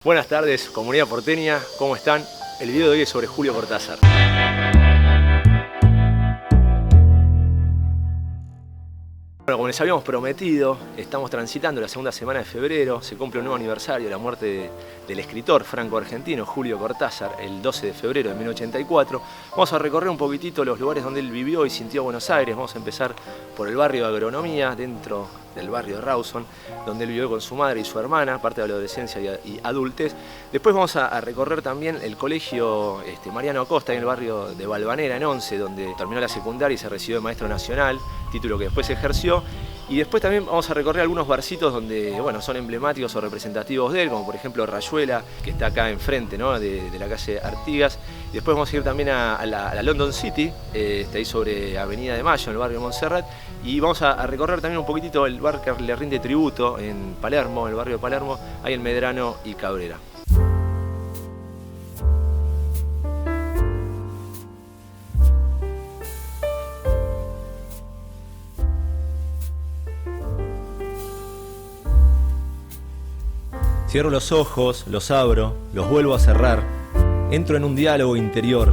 Buenas tardes, comunidad porteña, ¿cómo están? El video de hoy es sobre Julio Cortázar. Bueno, como les habíamos prometido, estamos transitando la segunda semana de febrero, se cumple un nuevo aniversario de la muerte del escritor franco-argentino Julio Cortázar, el 12 de febrero de 1984. Vamos a recorrer un poquitito los lugares donde él vivió y sintió Buenos Aires. Vamos a empezar por el barrio de Agronomía, dentro del barrio de Rawson, donde él vivió con su madre y su hermana, parte de la adolescencia y adultez. Después vamos a recorrer también el colegio Mariano Acosta, en el barrio de Valvanera, en Once, donde terminó la secundaria y se recibió de maestro nacional, título que después ejerció. Y después también vamos a recorrer algunos barcitos donde, bueno, son emblemáticos o representativos de él, como por ejemplo Rayuela, que está acá enfrente, ¿no?, de la calle Artigas. Y después vamos a ir también a la London City, está ahí sobre Avenida de Mayo, en el barrio de Montserrat. Y vamos a recorrer también un poquitito el bar que le rinde tributo en Palermo, en el barrio de Palermo, ahí en Medrano y Cabrera. Cierro los ojos, los abro, los vuelvo a cerrar. Entro en un diálogo interior.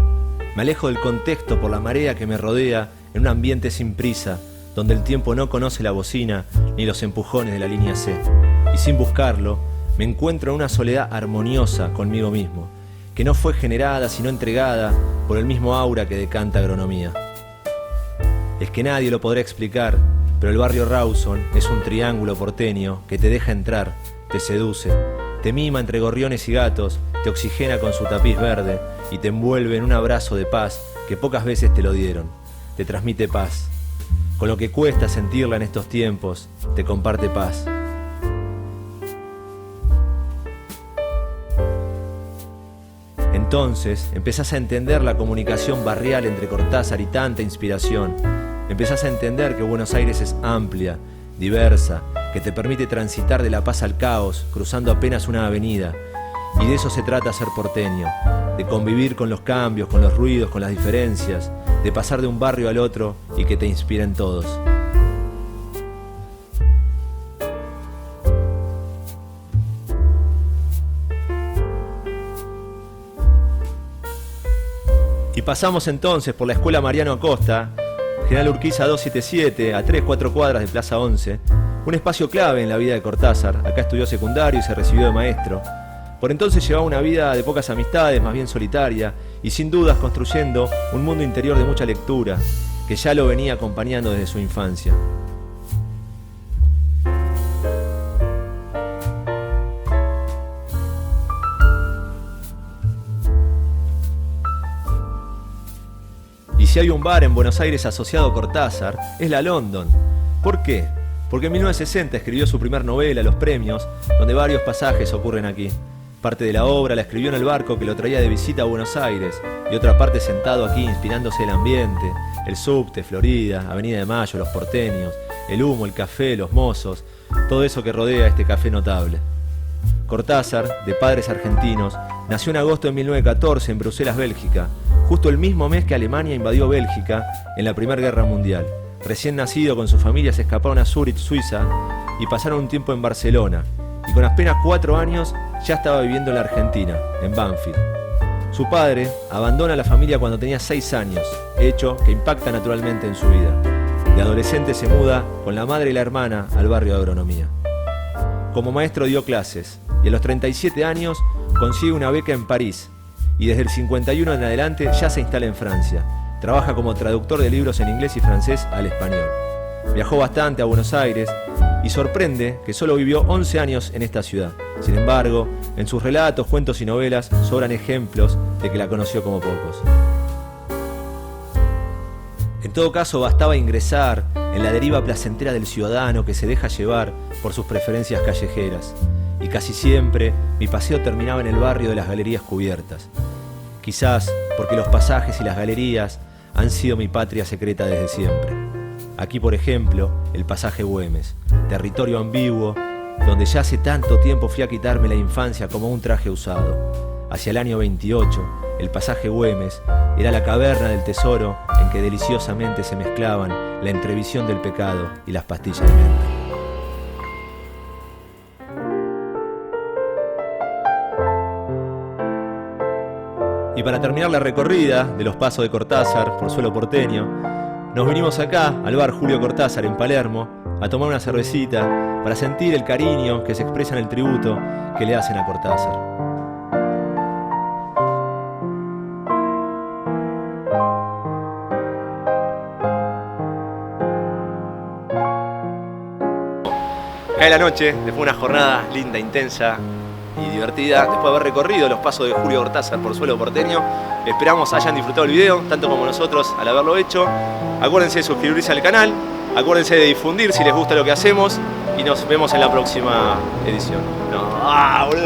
Me alejo del contexto por la marea que me rodea en un ambiente sin prisa, donde el tiempo no conoce la bocina ni los empujones de la línea C. Y sin buscarlo, me encuentro en una soledad armoniosa conmigo mismo, que no fue generada sino entregada por el mismo aura que decanta Agronomía. Es que nadie lo podrá explicar, pero el barrio Rawson es un triángulo porteño que te deja entrar, te seduce, te mima entre gorriones y gatos, te oxigena con su tapiz verde y te envuelve en un abrazo de paz que pocas veces te lo dieron. Te transmite paz. Con lo que cuesta sentirla en estos tiempos, te comparte paz. Entonces empezás a entender la comunicación barrial entre Cortázar y tanta inspiración. Empezás a entender que Buenos Aires es amplia, diversa, que te permite transitar de la paz al caos, cruzando apenas una avenida. Y de eso se trata ser porteño, de convivir con los cambios, con los ruidos, con las diferencias, de pasar de un barrio al otro y que te inspiren todos. Y pasamos entonces por la Escuela Mariano Acosta, General Urquiza 277, a 3-4 cuadras de Plaza 11, un espacio clave en la vida de Cortázar. Acá estudió secundario y se recibió de maestro. Por entonces llevaba una vida de pocas amistades, más bien solitaria, y sin dudas construyendo un mundo interior de mucha lectura, que ya lo venía acompañando desde su infancia. Y si hay un bar en Buenos Aires asociado a Cortázar, es la London. ¿Por qué? Porque en 1960 escribió su primer novela, Los Premios, donde varios pasajes ocurren aquí. Parte de la obra la escribió en el barco que lo traía de visita a Buenos Aires, y otra parte sentado aquí inspirándose el ambiente, el subte, Florida, Avenida de Mayo, los porteños, el humo, el café, los mozos, todo eso que rodea este café notable. Cortázar, de padres argentinos, nació en agosto de 1914 en Bruselas, Bélgica, justo el mismo mes que Alemania invadió Bélgica en la Primera Guerra Mundial. Recién nacido con su familia se escaparon a Zúrich, Suiza, y pasaron un tiempo en Barcelona, y con apenas 4 años ya estaba viviendo en la Argentina, en Banfield. Su padre abandona la familia cuando tenía 6 años, hecho que impacta naturalmente en su vida. De adolescente se muda con la madre y la hermana al barrio de Agronomía. Como maestro dio clases, y a los 37 años consigue una beca en París, y desde el 51 en adelante ya se instala en Francia. Trabaja como traductor de libros en inglés y francés al español. Viajó bastante a Buenos Aires y sorprende que solo vivió 11 años en esta ciudad. Sin embargo, en sus relatos, cuentos y novelas sobran ejemplos de que la conoció como pocos. En todo caso, bastaba ingresar en la deriva placentera del ciudadano que se deja llevar por sus preferencias callejeras. Y casi siempre mi paseo terminaba en el barrio de las Galerías Cubiertas. Quizás porque los pasajes y las galerías han sido mi patria secreta desde siempre. Aquí, por ejemplo, el pasaje Güemes, territorio ambiguo, donde ya hace tanto tiempo fui a quitarme la infancia como un traje usado. Hacia el año 28, el pasaje Güemes era la caverna del tesoro en que deliciosamente se mezclaban la entrevisión del pecado y las pastillas de menta. Y para terminar la recorrida de los pasos de Cortázar por suelo porteño, nos vinimos acá, al bar Julio Cortázar en Palermo, a tomar una cervecita para sentir el cariño que se expresa en el tributo que le hacen a Cortázar. Cae la noche, después de una jornada linda, intensa y divertida, después de haber recorrido los pasos de Julio Cortázar por suelo porteño. Esperamos hayan disfrutado el video, tanto como nosotros al haberlo hecho. Acuérdense de suscribirse al canal, acuérdense de difundir si les gusta lo que hacemos y nos vemos en la próxima edición. No, boludo.